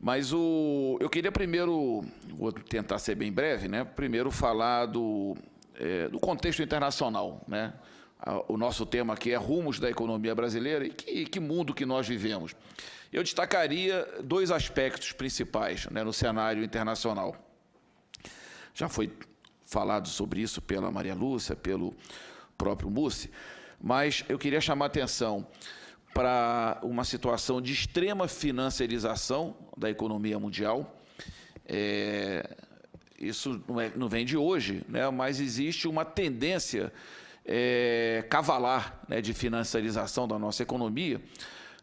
Mas eu queria primeiro, vou tentar ser bem breve, né? Primeiro falar do contexto internacional, né? O nosso tema aqui é rumos da economia brasileira e que mundo que nós vivemos. Eu destacaria dois aspectos principais, né, no cenário internacional. Já foi falado sobre isso pela Maria Lúcia, pelo próprio Mussi, mas eu queria chamar a atenção para uma situação de extrema financiarização da economia mundial. Isso não vem de hoje, né, mas existe uma tendência cavalar, né, de financiarização da nossa economia.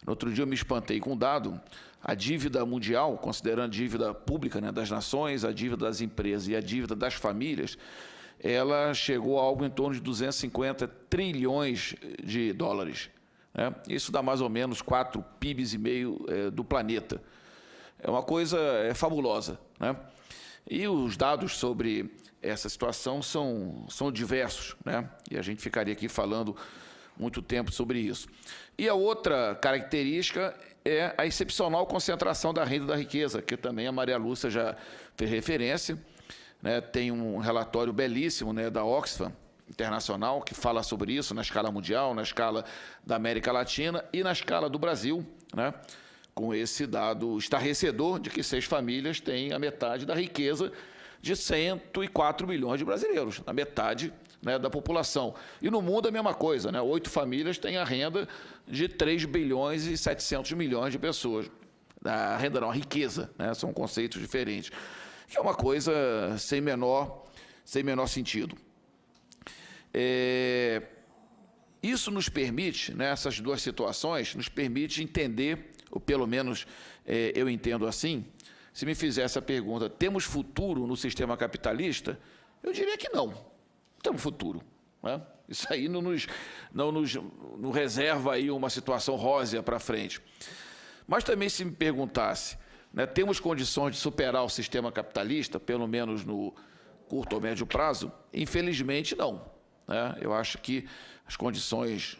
No outro dia eu me espantei com um dado: a dívida mundial, considerando a dívida pública, né, das nações, a dívida das empresas e a dívida das famílias, ela chegou a algo em torno de 250 trilhões de dólares. Né? Isso dá mais ou menos 4 PIBs e meio do planeta. É uma coisa fabulosa, né? E os dados sobre essa situação são diversos, né? E a gente ficaria aqui falando muito tempo sobre isso. E a outra característica é a excepcional concentração da renda e da riqueza, que também a Maria Lúcia já fez referência, né? Tem um relatório belíssimo, né, da Oxfam Internacional, que fala sobre isso na escala mundial, na escala da América Latina e na escala do Brasil, né? Com esse dado estarrecedor de que 6 famílias têm a metade da riqueza de 104 milhões de brasileiros, a metade, né, da população. E no mundo a mesma coisa, né? 8 famílias têm a renda de 3 bilhões e 700 milhões de pessoas. A renda não, a riqueza, né? São conceitos diferentes, que é uma coisa sem menor sentido. Isso nos permite, né, essas duas situações, nos permite entender, ou pelo menos eu entendo assim. Se me fizesse a pergunta, temos futuro no sistema capitalista? Eu diria que não temos futuro, né? Isso aí não nos reserva aí uma situação rósea para frente. Mas também, se me perguntasse, né, temos condições de superar o sistema capitalista, pelo menos no curto ou médio prazo? Infelizmente, não, né? Eu acho que as condições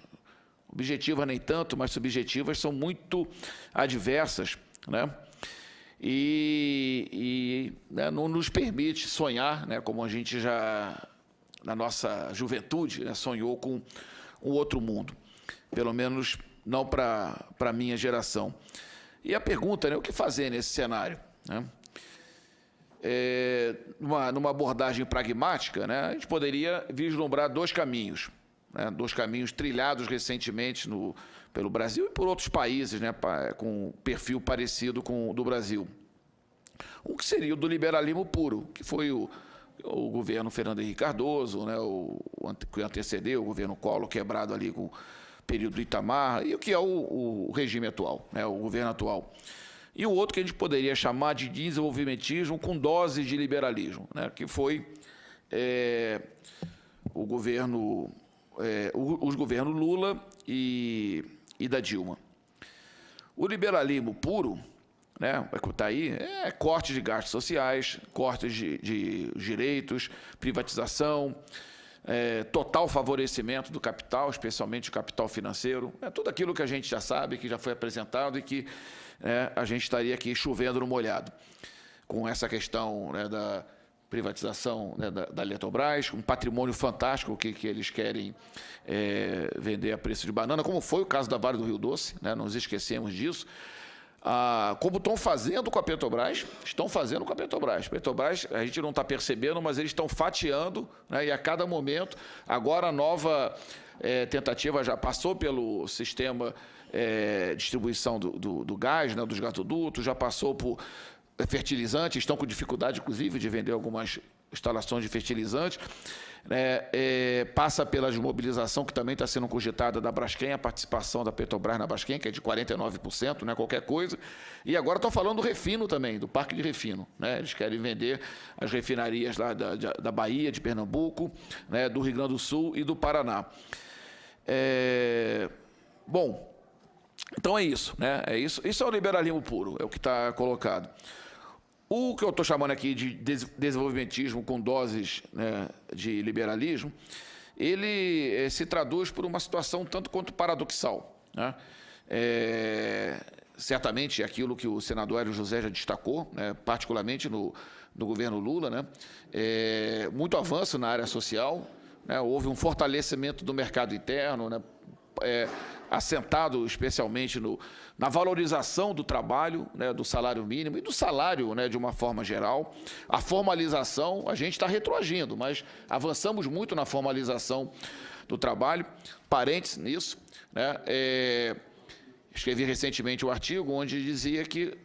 objetivas nem tanto, mas subjetivas são muito adversas, né? Né, não nos permite sonhar, né, como a gente já, na nossa juventude, né, sonhou com um outro mundo, pelo menos não para a minha geração. E a pergunta, né, o que fazer nesse cenário, né? Numa abordagem pragmática, né, a gente poderia vislumbrar 2 caminhos, né, 2 caminhos trilhados recentemente pelo Brasil e por outros países, né, com perfil parecido com o do Brasil. Um que seria o do liberalismo puro, que foi o governo Fernando Henrique Cardoso, né, que antecedeu o governo Collor, quebrado ali com o período do Itamar, e o que é o regime atual, né, o governo atual. E o outro que a gente poderia chamar de desenvolvimentismo com doses de liberalismo, né, que foi os governos Lula e da Dilma. O liberalismo puro, né, que está aí, corte de gastos sociais, cortes de direitos, privatização, total favorecimento do capital, especialmente o capital financeiro, tudo aquilo que a gente já sabe, que já foi apresentado e que a gente estaria aqui chovendo no molhado, com essa questão, né, da privatização, né, da Eletrobras, um patrimônio fantástico que eles querem vender a preço de banana, como foi o caso da Vale do Rio Doce, né, não nos esquecemos disso. Como estão fazendo com a Petrobras, Petrobras, a gente não está percebendo, mas eles estão fatiando, né, e a cada momento, agora a nova tentativa já passou pelo sistema distribuição do gás, né, dos gasodutos, já passou por fertilizantes, estão com dificuldade, inclusive, de vender algumas instalações de fertilizantes, passa pela desmobilização, que também está sendo cogitada da Braskem, a participação da Petrobras na Braskem, que é de 49%, não é qualquer coisa, e agora estão falando do refino também, do parque de refino, né? Eles querem vender as refinarias lá da Bahia, de Pernambuco, né, do Rio Grande do Sul e do Paraná. Bom, então é isso, né? Isso é o liberalismo puro, é o que está colocado. O que eu estou chamando aqui de desenvolvimentismo com doses, né, de liberalismo, ele se traduz por uma situação tanto quanto paradoxal, né? certamente aquilo que o senador Hélio José já destacou, né, particularmente no governo Lula, né, muito avanço na área social, né, houve um fortalecimento do mercado interno, né, assentado especialmente na valorização do trabalho, né, do salário mínimo e do salário, né, de uma forma geral. A formalização, a gente está retroagindo, mas avançamos muito na formalização do trabalho. Parênteses nisso, né, escrevi recentemente um artigo onde dizia que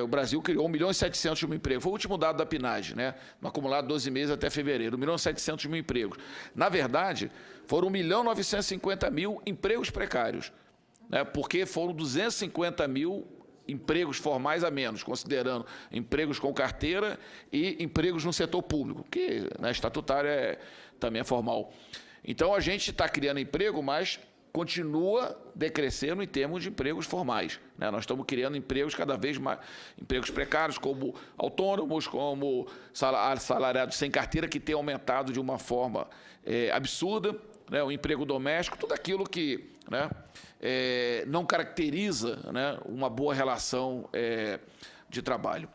o Brasil criou 1.700.000 empregos. Foi o último dado da PNAD, né? No acumulado 12 meses até fevereiro, 1.700.000 empregos. Na verdade, foram 1.950.000 empregos precários, né? Porque foram 250.000 empregos formais a menos, considerando empregos com carteira e empregos no setor público, que na estatutária também é formal. Então, a gente está criando emprego, mas continua decrescendo em termos de empregos formais, né? Nós estamos criando empregos cada vez mais, empregos precários, como autônomos, como assalariados sem carteira, que tem aumentado de uma forma absurda, né? O emprego doméstico, tudo aquilo que, né, não caracteriza, né, uma boa relação de trabalho.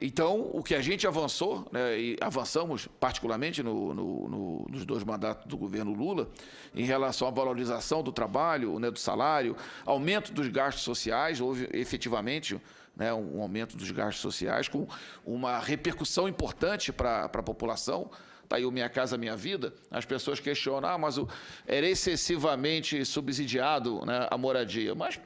Então, o que a gente avançou, né, e avançamos particularmente nos 2 mandatos do governo Lula, em relação à valorização do trabalho, né, do salário, aumento dos gastos sociais, houve efetivamente, né, um aumento dos gastos sociais com uma repercussão importante para a população. Está aí o Minha Casa Minha Vida, as pessoas questionam, mas era excessivamente subsidiado, né, a moradia, mas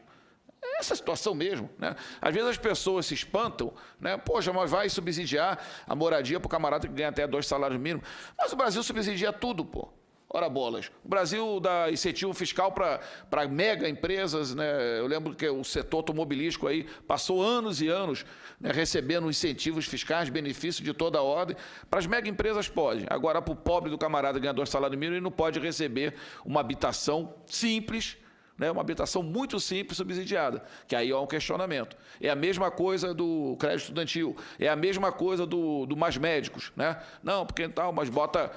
essa situação mesmo, né? Às vezes as pessoas se espantam, né? Poxa, mas vai subsidiar a moradia para o camarada que ganha até 2 salários mínimos. Mas o Brasil subsidia tudo, pô. Ora bolas. O Brasil dá incentivo fiscal para mega empresas, né? Eu lembro que o setor automobilístico aí passou anos e anos, né, recebendo incentivos fiscais, benefícios de toda a ordem. Para as mega empresas pode. Agora, para o pobre do camarada ganhador de salário mínimo, ele não pode receber uma habitação simples, né, uma habitação muito simples subsidiada, que aí é um questionamento. É a mesma coisa do crédito estudantil, é a mesma coisa do Mais Médicos, né? Não, porque tal, mas bota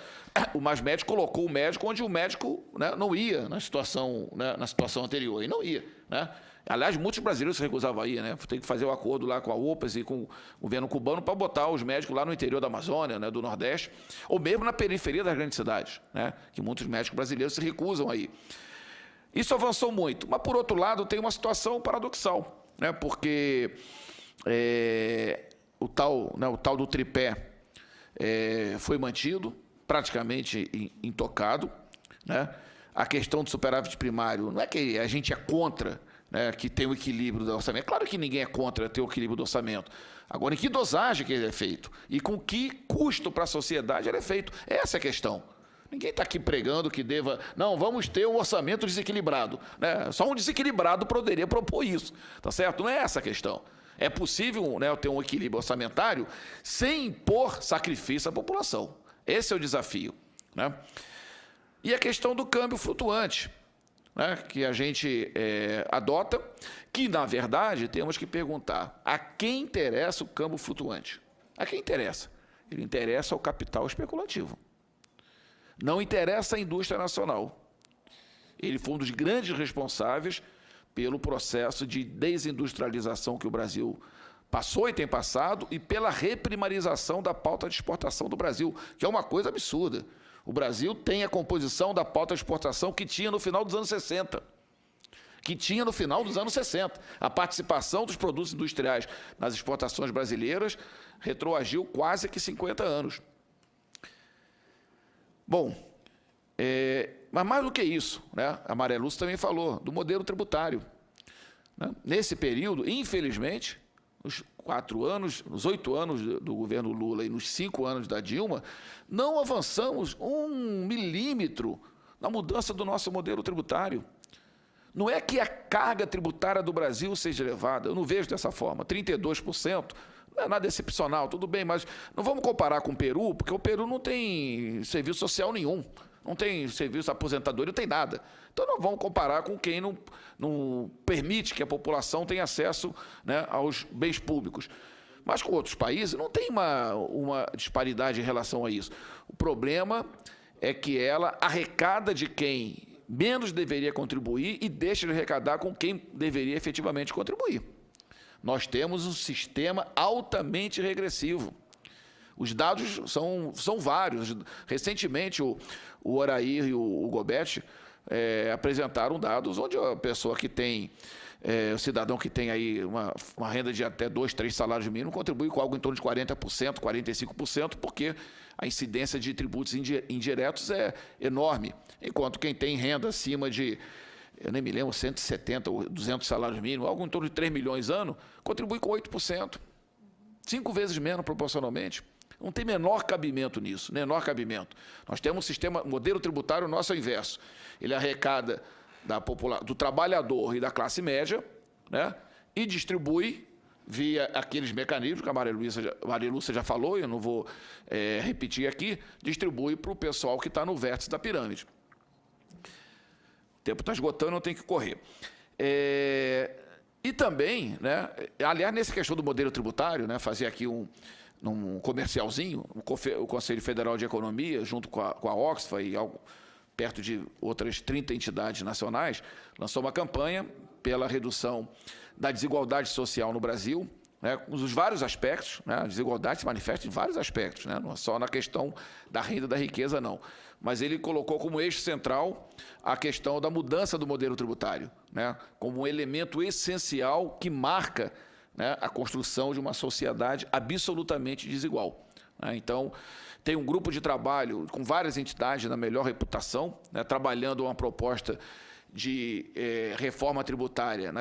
o Mais Médico, colocou o médico onde o médico, né, não ia na situação, né, na situação anterior, e não ia, né? Aliás, muitos brasileiros se recusavam a ir, né? Tem que fazer o acordo lá com a UPAs e com o governo cubano para botar os médicos lá no interior da Amazônia, né, do Nordeste, ou mesmo na periferia das grandes cidades, né, que muitos médicos brasileiros se recusam a ir. Isso avançou muito, mas, por outro lado, tem uma situação paradoxal, né? Porque o tal do tripé foi mantido, praticamente intocado, né? A questão do superávit primário, não é que a gente é contra, né, que tem o equilíbrio do orçamento. É claro que ninguém é contra ter o equilíbrio do orçamento. Agora, em que dosagem que ele é feito? E com que custo para a sociedade ele é feito? Essa é a questão. Ninguém está aqui pregando que deva... Não, vamos ter um orçamento desequilibrado, né? Só um desequilibrado poderia propor isso, tá certo? Não é essa a questão. É possível, né, ter um equilíbrio orçamentário sem impor sacrifício à população. Esse é o desafio, né? E a questão do câmbio flutuante, né, que a gente adota, que, na verdade, temos que perguntar a quem interessa o câmbio flutuante. A quem interessa? Ele interessa ao capital especulativo. Não interessa à indústria nacional. Ele foi um dos grandes responsáveis pelo processo de desindustrialização que o Brasil passou e tem passado e pela reprimarização da pauta de exportação do Brasil, que é uma coisa absurda. O Brasil tem a composição da pauta de exportação que tinha no final dos anos 60. A participação dos produtos industriais nas exportações brasileiras retroagiu quase que 50 anos. Bom, mas mais do que isso, né, a Maria Lúcia também falou do modelo tributário, né? Nesse período, infelizmente, nos 4 anos, nos 8 anos do governo Lula e nos 5 anos da Dilma, não avançamos 1 milímetro na mudança do nosso modelo tributário. Não é que a carga tributária do Brasil seja elevada, eu não vejo dessa forma, 32%. Não é nada excepcional, tudo bem, mas não vamos comparar com o Peru, porque o Peru não tem serviço social nenhum, não tem serviço de aposentadoria, não tem nada. Então, não vamos comparar com quem não permite que a população tenha acesso, né, aos bens públicos. Mas com outros países não tem uma disparidade em relação a isso. O problema é que ela arrecada de quem menos deveria contribuir e deixa de arrecadar com quem deveria efetivamente contribuir. Nós temos um sistema altamente regressivo. Os dados são vários. Recentemente, o Orair e o Gobet apresentaram dados onde a pessoa que tem, o cidadão que tem aí uma renda de até 2, 3 salários mínimos contribui com algo em torno de 40%, 45%, porque a incidência de tributos indiretos é enorme. Enquanto quem tem renda acima de, eu nem me lembro, 170 ou 200 salários mínimos, algo em torno de 3 milhões ano, contribui com 8%. 5 vezes menos proporcionalmente. Não tem menor cabimento nisso, menor cabimento. Nós temos um sistema, modelo tributário nosso é o inverso. Ele arrecada do trabalhador e da classe média, né, e distribui via aqueles mecanismos que a Maria Lúcia já falou, eu não vou repetir aqui, distribui para o pessoal que está no vértice da pirâmide. O tempo está esgotando, eu tenho que correr. E também, né, aliás, nessa questão do modelo tributário, né, fazer aqui num comercialzinho, o Conselho Federal de Economia, junto com a Oxfam e algo perto de outras 30 entidades nacionais, lançou uma campanha pela redução da desigualdade social no Brasil, né, os vários aspectos, né, a desigualdade se manifesta em vários aspectos, né, não é só na questão da renda e da riqueza, não. Mas ele colocou como eixo central a questão da mudança do modelo tributário, né, como um elemento essencial que marca, né, a construção de uma sociedade absolutamente desigual. Né? Então, tem um grupo de trabalho com várias entidades da melhor reputação, né, trabalhando uma proposta de reforma tributária,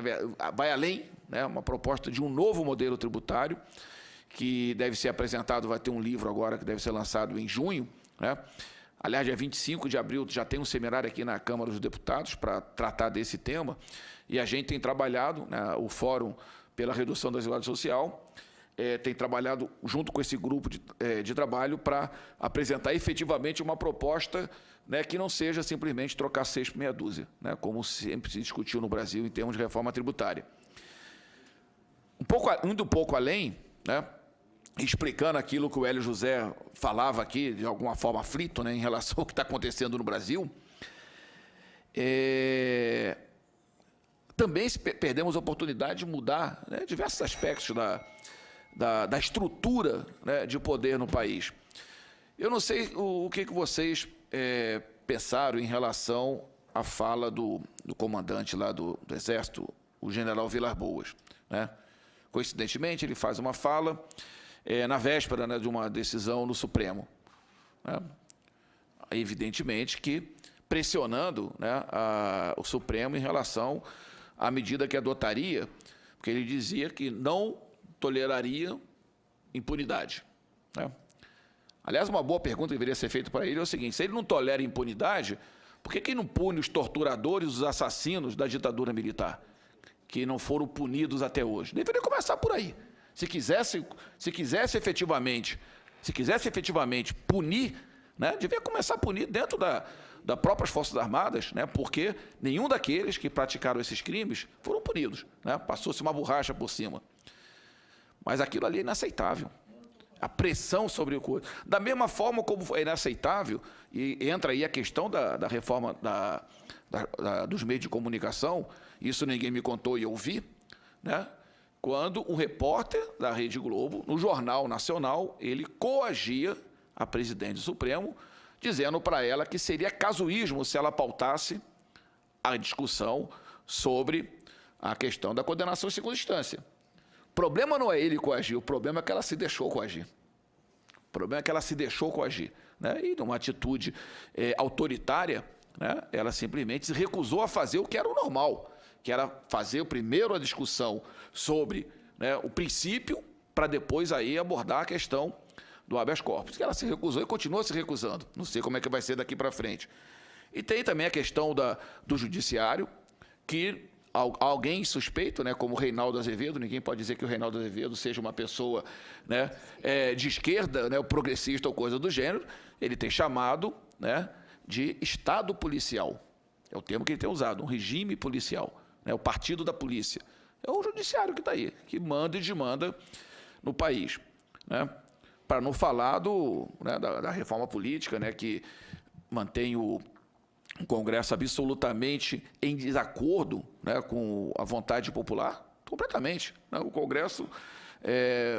vai além, né, uma proposta de um novo modelo tributário, que deve ser apresentado, vai ter um livro agora que deve ser lançado em junho, né? Aliás, dia 25 de abril já tem um seminário aqui na Câmara dos Deputados para tratar desse tema, e a gente tem trabalhado, né, o Fórum pela Redução da Desigualdade Social, tem trabalhado junto com esse grupo de trabalho para apresentar efetivamente uma proposta, né, que não seja simplesmente trocar 6 por meia dúzia, né, como sempre se discutiu no Brasil em termos de reforma tributária. Indo um pouco além, né, explicando aquilo que o Hélio José falava aqui, de alguma forma aflito, né, em relação ao que está acontecendo no Brasil, também perdemos a oportunidade de mudar, né, diversos aspectos da estrutura, né, de poder no país. Eu não sei o que vocês pensaram em relação à fala do comandante lá do Exército, o general Vilas Boas, né? Coincidentemente, ele faz uma fala na véspera, né, de uma decisão no Supremo, né? Evidentemente que pressionando, né, o Supremo em relação à medida que adotaria, porque ele dizia que não toleraria impunidade, né? Aliás, uma boa pergunta que deveria ser feita para ele é o seguinte: se ele não tolera impunidade, por que não pune os torturadores, os assassinos da ditadura militar, que não foram punidos até hoje? Deveria começar por aí. Se quisesse efetivamente punir, né, devia começar a punir dentro das próprias Forças Armadas, né, porque nenhum daqueles que praticaram esses crimes foram punidos, né, passou-se uma borracha por cima. Mas aquilo ali é inaceitável. A pressão sobre o corpo. Da mesma forma como é inaceitável, e entra aí a questão da reforma dos meios de comunicação, isso ninguém me contou e eu vi, né? Quando um repórter da Rede Globo, no Jornal Nacional, ele coagia a presidente do Supremo, dizendo para ela que seria casuísmo se ela pautasse a discussão sobre a questão da condenação em segunda instância. O problema não é ele coagir, o problema é que ela se deixou coagir. O problema é que ela se deixou coagir, né? E numa atitude autoritária, né, ela simplesmente se recusou a fazer o que era o normal, que era fazer primeiro a discussão sobre, né, o princípio, para depois aí abordar a questão do habeas corpus, que ela se recusou e continua se recusando. Não sei como é que vai ser daqui para frente. E tem também a questão do judiciário, que alguém suspeito, né, como o Reinaldo Azevedo, ninguém pode dizer que o Reinaldo Azevedo seja uma pessoa, né, de esquerda, né, o progressista ou coisa do gênero, ele tem chamado, né, de Estado policial. É o termo que ele tem usado, um regime policial, né, o partido da polícia. É o judiciário que está aí, que manda e desmanda no país, né? Para não falar da reforma política, né, que mantém o um Congresso absolutamente em desacordo, né, com a vontade popular, completamente, né? O Congresso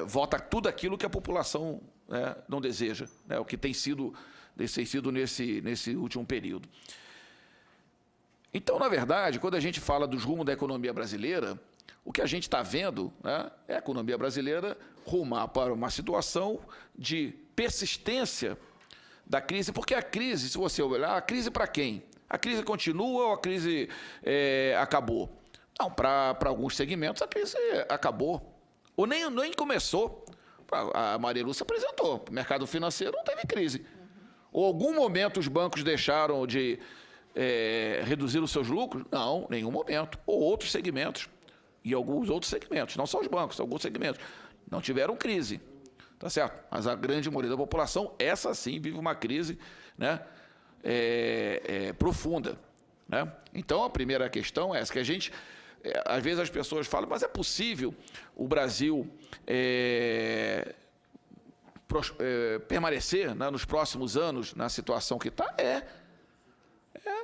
vota tudo aquilo que a população, né, não deseja, né, o que tem sido nesse último período. Então, na verdade, quando a gente fala dos rumos da economia brasileira, o que a gente está vendo, né, é a economia brasileira rumar para uma situação de persistência da crise, porque a crise, se você olhar, a crise para quem? A crise continua ou a crise acabou? Não, para alguns segmentos a crise acabou, ou nem começou. A Maria Lúcia apresentou, o mercado financeiro não teve crise. Ou algum momento os bancos deixaram de reduzir os seus lucros? Não, nenhum momento. Ou outros segmentos, e alguns outros segmentos, não só os bancos, alguns segmentos, não tiveram crise. Tá certo? Mas a grande maioria da população, essa sim, vive uma crise, né, profunda. Né? Então, a primeira questão é essa, que a gente, às vezes as pessoas falam, mas é possível o Brasil permanecer, né, nos próximos anos na situação que está?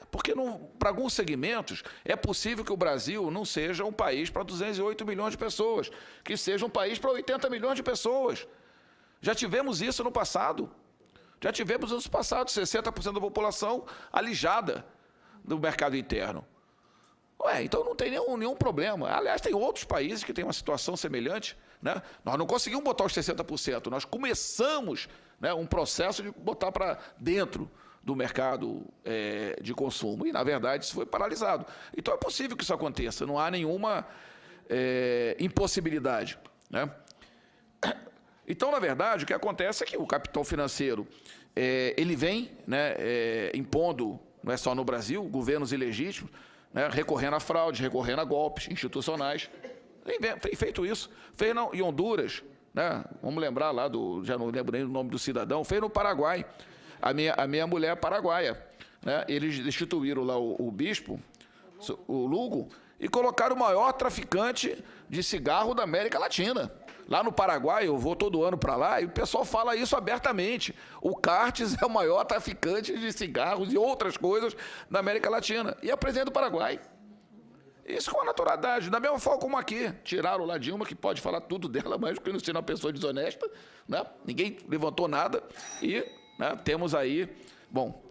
Porque para alguns segmentos é possível que o Brasil não seja um país para 208 milhões de pessoas, que seja um país para 80 milhões de pessoas. Já tivemos isso no passado. Já tivemos no passado 60% da população alijada do mercado interno. Então não tem nenhum problema. Aliás, tem outros países que têm uma situação semelhante. Né? Nós não conseguimos botar os 60%. Nós começamos, né, um processo de botar para dentro do mercado de consumo. E, na verdade, isso foi paralisado. Então, é possível que isso aconteça. Não há nenhuma impossibilidade. Né? Então, na verdade, o que acontece é que o capital financeiro ele vem, né, impondo, não é só no Brasil, governos ilegítimos, né, recorrendo a fraudes, recorrendo a golpes institucionais. Tem feito isso. Fez em Honduras, né, vamos lembrar lá, já não lembro nem o nome do cidadão, fez no Paraguai. A minha mulher é paraguaia. Né, eles destituíram lá o bispo, o Lugo, e colocaram o maior traficante de cigarro da América Latina. Lá no Paraguai, eu vou todo ano para lá, e o pessoal fala isso abertamente. O Cartes é o maior traficante de cigarros e outras coisas da América Latina. E é presidente do Paraguai. Isso com a naturalidade. Da mesma forma como aqui. Tiraram lá Dilma, que pode falar tudo dela, mas porque não seja uma pessoa desonesta. Né? Ninguém levantou nada. E, né, temos aí... Bom,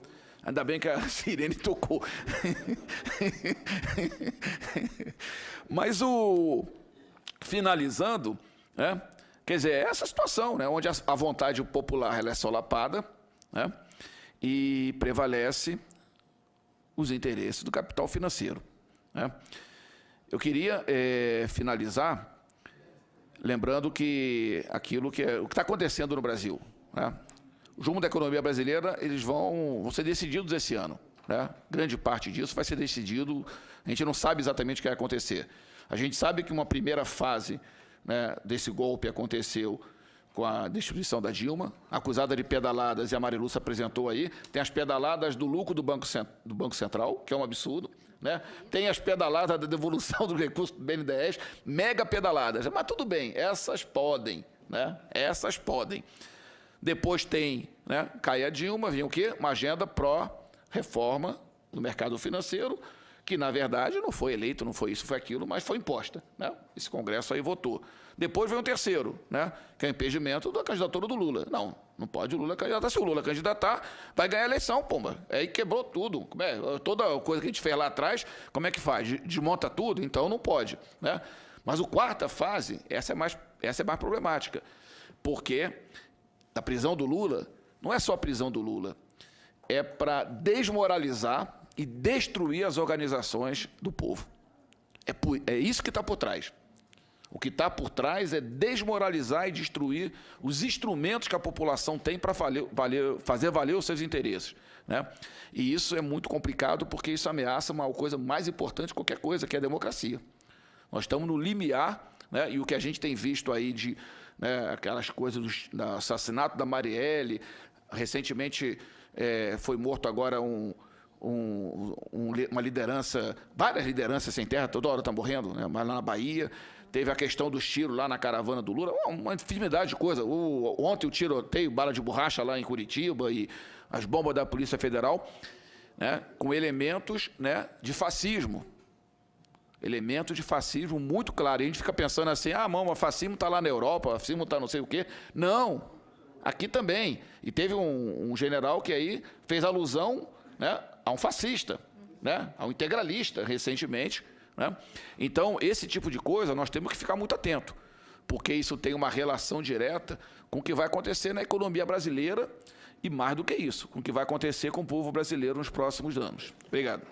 ainda bem que a sirene tocou. Mas finalizando... né? Quer dizer, é essa situação, né, onde a vontade popular ela é solapada, né, e prevalece os interesses do capital financeiro. Né? Eu queria finalizar lembrando que o que está acontecendo no Brasil, né? O rumo da economia brasileira, eles vão ser decididos esse ano. Né? Grande parte disso vai ser decidido, a gente não sabe exatamente o que vai acontecer. A gente sabe que uma primeira fase, né, desse golpe aconteceu com a destituição da Dilma, acusada de pedaladas, e a Maria Lúcia apresentou aí. Tem as pedaladas do lucro do Banco Central, que é um absurdo. Né? Tem as pedaladas da devolução dos recursos do BNDES, mega pedaladas. Mas tudo bem, essas podem. Né? Essas podem. Depois tem, né, cai a Dilma, vem o quê? Uma agenda pró-reforma do mercado financeiro, que, na verdade, não foi eleito, não foi isso, foi aquilo, mas foi imposta. Né? Esse Congresso aí votou. Depois vem um terceiro, né, que é o impedimento da candidatura do Lula. Não pode o Lula candidatar. Se o Lula candidatar, vai ganhar a eleição, pomba. Aí quebrou tudo. Toda coisa que a gente fez lá atrás, como é que faz? Desmonta tudo? Então não pode. Né? Mas a quarta fase, essa é mais problemática, porque a prisão do Lula não é só a prisão do Lula, é para desmoralizar e destruir as organizações do povo. É isso que está por trás. O que está por trás é desmoralizar e destruir os instrumentos que a população tem para fazer valer os seus interesses. Né? E isso é muito complicado, porque isso ameaça uma coisa mais importante que qualquer coisa, que é a democracia. Nós estamos no limiar, né? E o que a gente tem visto aí de, né, aquelas coisas do assassinato da Marielle, recentemente foi morto agora uma liderança, várias lideranças sem terra, toda hora estão morrendo, né? Mas lá na Bahia, teve a questão dos tiros lá na caravana do Lula, uma infinidade de coisas. Ontem o tiroteio, bala de borracha lá em Curitiba e as bombas da Polícia Federal. né, com elementos, né, de fascismo. Elemento de fascismo muito claro. E a gente fica pensando assim, o fascismo está lá na Europa, o fascismo está não sei o quê. Não, aqui também. E teve um general que aí fez alusão, né, a um fascista, né, a um integralista, recentemente. Né? Então, esse tipo de coisa nós temos que ficar muito atento, porque isso tem uma relação direta com o que vai acontecer na economia brasileira e, mais do que isso, com o que vai acontecer com o povo brasileiro nos próximos anos. Obrigado.